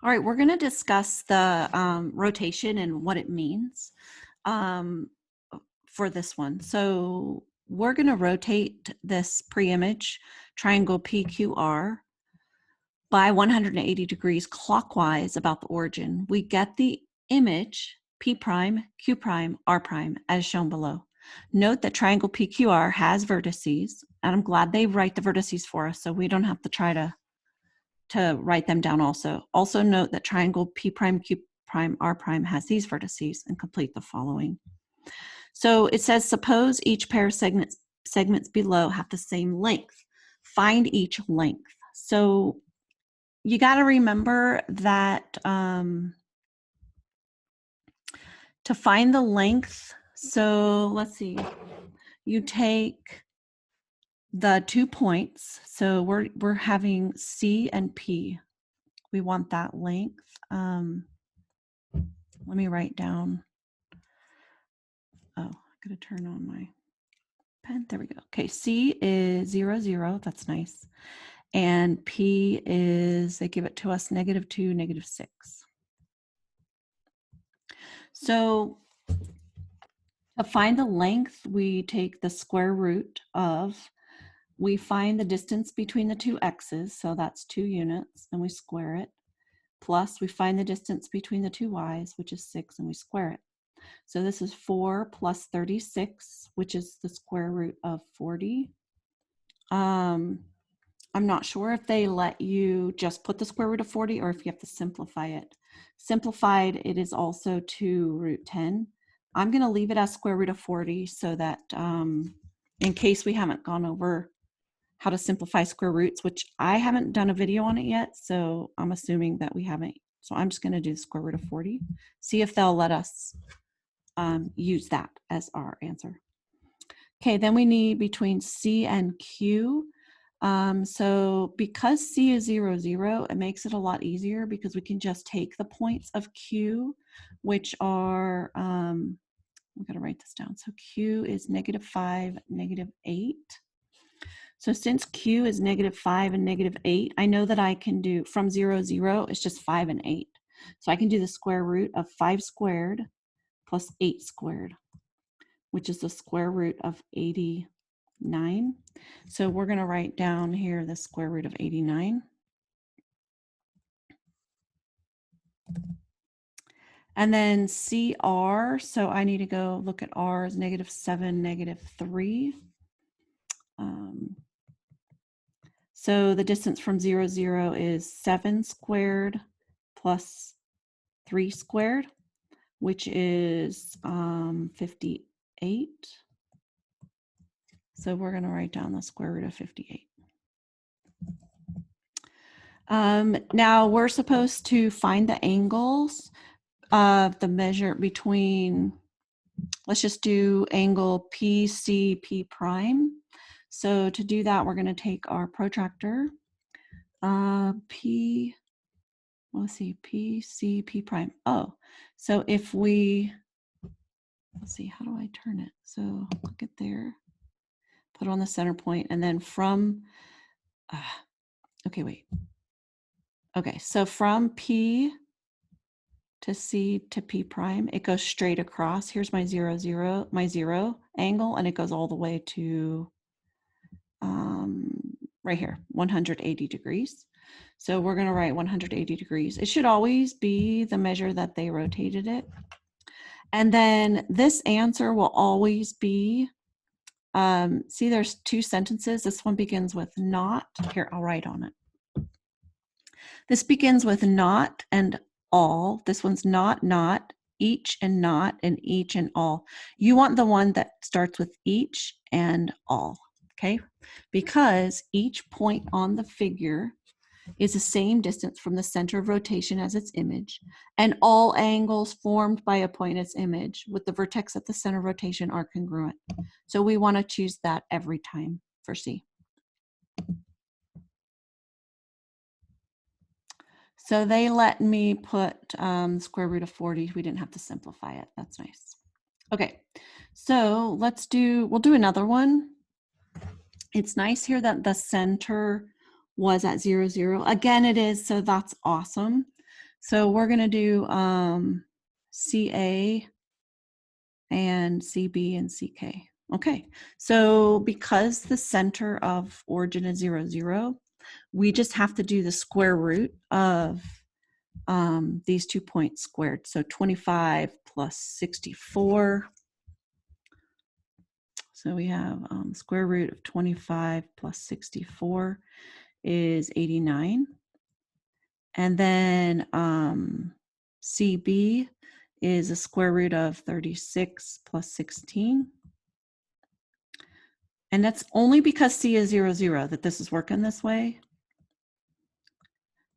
All right, we're going to discuss the rotation and what it means um, for this one. So we're going to rotate this pre-image triangle PQR by 180 degrees clockwise about the origin. We get the image P prime, Q prime, R prime as shown below. Note that triangle PQR has vertices, and I'm glad they write the vertices for us so we don't have to try to write them down also. Also note that triangle P prime, Q prime, R prime has these vertices and complete the following. So it says, suppose each pair of segments below have the same length. Find each length. So you got to remember that to find the length, so let's see, you take the 2 points. So we're having C and P. We want that length. Let me write down. Oh, I gotta turn on my pen. There we go. Okay, C is 0, 0. That's nice. And P is, they give it to us, -2, -6. So to find the length, we take the square root of, we find the distance between the two x's, so that's 2 units, and we square it. Plus, we find the distance between the two y's, which is 6, and we square it. So this is 4 plus 36, which is the square root of 40. I'm not sure if they let you just put the square root of 40 or if you have to simplify it. Simplified, it is also 2 root 10. I'm going to leave it as square root of 40 so that in case we haven't gone over how to simplify square roots, which I haven't done a video on it yet, so I'm assuming that we haven't. So I'm just going to do the square root of 40, see if they'll let us use that as our answer. Okay, then we need between C and Q. So because C is 0, 0, it makes it a lot easier because we can just take the points of Q, which are, we're going to write this down. So Q is -5, -8. So since Q is -5 and -8, I know that I can do from 0, 0, it's just 5 and 8. So I can do the square root of 5 squared plus 8 squared, which is the square root of 89. So we're going to write down here the square root of 89. And then CR, so I need to go look at R as -7, -3. So the distance from 0, 0 is 7 squared plus 3 squared, which is 58. So we're going to write down the square root of 58. Now we're supposed to find the angles of the measure between, let's just do angle PCP prime. So to do that, we're going to take our protractor, PCP prime. Oh, so if we, let's see, how do I turn it? So look at there, put it on the center point, and then from, okay, wait. Okay, so from P to C to P prime, it goes straight across. Here's my 0, 0, my 0 angle, and it goes all the way to right here, 180 degrees. So we're going to write 180 degrees. It should always be the measure that they rotated it. And then this answer will always be, see there's 2 sentences. This one begins with not. Here, I'll write on it. This begins with not and all. This one's not, each and not, and each and all. You want the one that starts with each and all, okay? Because each point on the figure is the same distance from the center of rotation as its image, and all angles formed by a point as image with the vertex at the center of rotation are congruent. So we want to choose that every time for C. So they let me put square root of 40. We didn't have to simplify it. That's nice. Okay, so we'll do another one. It's nice here that the center was at 0, 0. Again, it is, so that's awesome. So we're going to do CA and CB and CK. Okay, so because the center of origin is 0, 0, we just have to do the square root of these 2 points squared. So 25 plus 64. So we have square root of 25 plus 64 is 89. And then CB is a square root of 36 plus 16. And that's only because C is 0, 0 that this is working this way.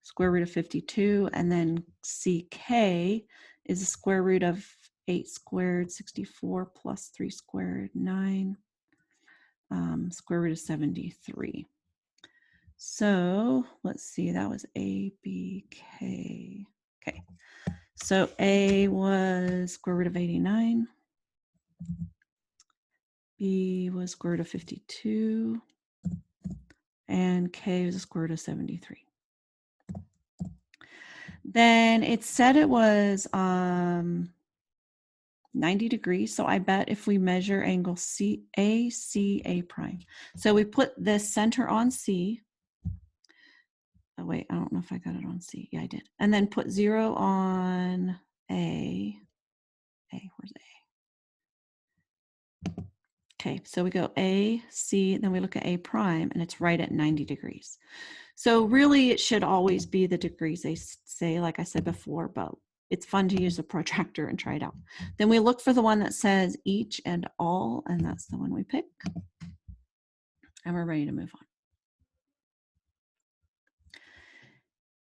Square root of 52. And then CK is a square root of 8 squared, 64 plus 3 squared, 9. Square root of 73. So let's see, that was A, B, K. Okay, so A was square root of 89. B was square root of 52. And K was a square root of 73. Then it said it was 90 degrees. So I bet if we measure angle A prime. So we put the center on C. Oh, wait, I don't know if I got it on C. Yeah, I did. And then put 0 on A. Where's A? Okay, so we go A, C, then we look at A prime, and it's right at 90 degrees. So really, it should always be the degrees they say, like I said before, but it's fun to use a protractor and try it out. Then we look for the one that says each and all, and that's the one we pick. And we're ready to move on.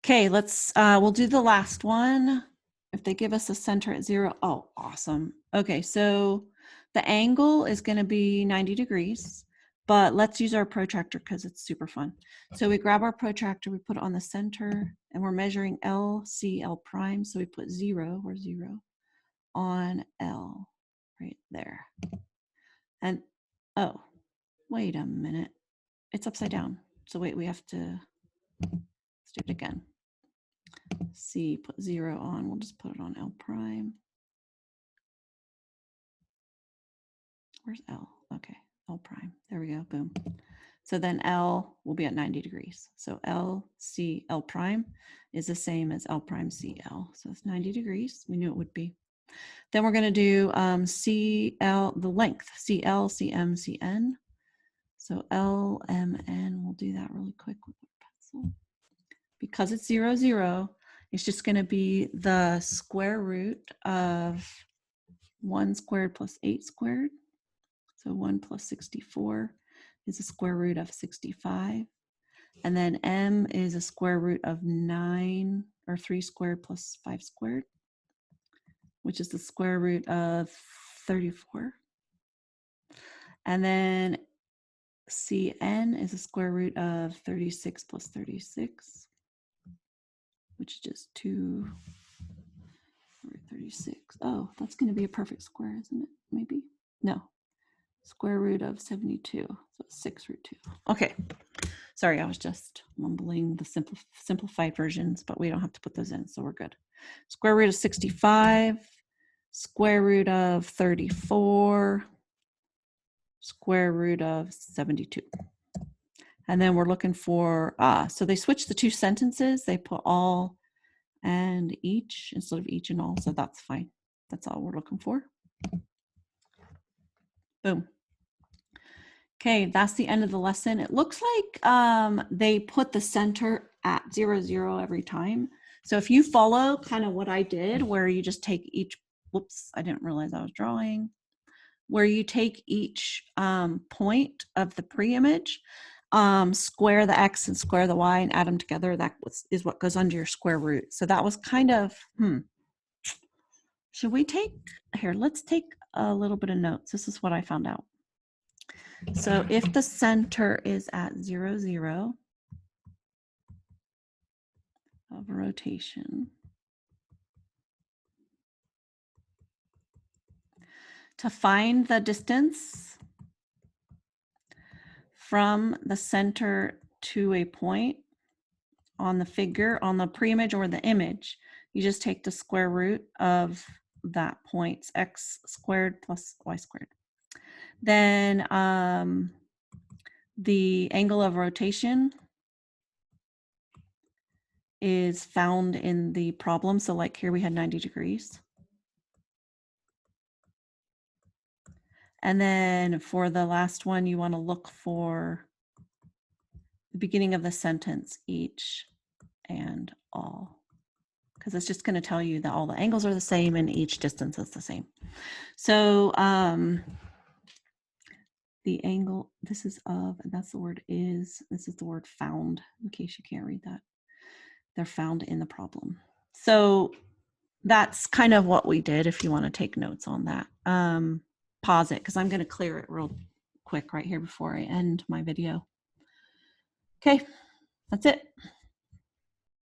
Okay, we'll do the last one. If they give us a center at 0, oh, awesome. Okay, so the angle is going to be 90 degrees, but let's use our protractor because it's super fun. So we grab our protractor, we put it on the center, and we're measuring L, C, L prime. So we put 0, or 0, on L, right there. And, oh, wait a minute. It's upside down. So wait, we have to, let's do it again. C, put 0 on, we'll just put it on L prime. Where's L? Okay, L prime. There we go, boom. So then L will be at 90 degrees. So L, C, L prime is the same as L prime, C, L. So it's 90 degrees. We knew it would be. Then we're going to do CL, the length, CL, CM, CN. So L, M, N, we'll do that really quick with our pencil. Because it's 0, 0, it's just going to be the square root of 1 squared plus 8 squared. So 1 plus 64 is a square root of 65. And then M is a square root of 9, or 3 squared plus 5 squared, which is the square root of 34. And then CN is a square root of 36 plus 36, which is just 2 over 36. Oh, that's going to be a perfect square, isn't it? Maybe? No. Square root of 72. So 6 root 2. Okay. Sorry, I was just mumbling the simplified versions, but we don't have to put those in, so we're good. Square root of 65, square root of 34, square root of 72. And then we're looking for, so they switched the 2 sentences. They put all and each instead of each and all, so that's fine. That's all we're looking for. Boom. Okay, that's the end of the lesson. It looks like they put the center at 0, 0 every time. So if you follow kind of what I did, where you just take each, whoops, I didn't realize I was drawing, where you take each point of the pre-image, square the X and square the Y and add them together, that is what goes under your square root. So that was kind of, should we take, here, let's take a little bit of notes. This is what I found out. So if the center is at 0, 0 of rotation, to find the distance from the center to a point on the figure, on the pre-image or the image, You just take the square root of that point's x squared plus y squared. Then the angle of rotation is found in the problem. So like here we had 90 degrees. And then for the last one, you want to look for the beginning of the sentence, each and all, because it's just going to tell you that all the angles are the same and each distance is the same. So the angle, this is of, that's the word is, this is the word found, in case you can't read that. They're found in the problem. So that's kind of what we did if you want to take notes on that. Pause it because I'm going to clear it real quick right here before I end my video. Okay, that's it.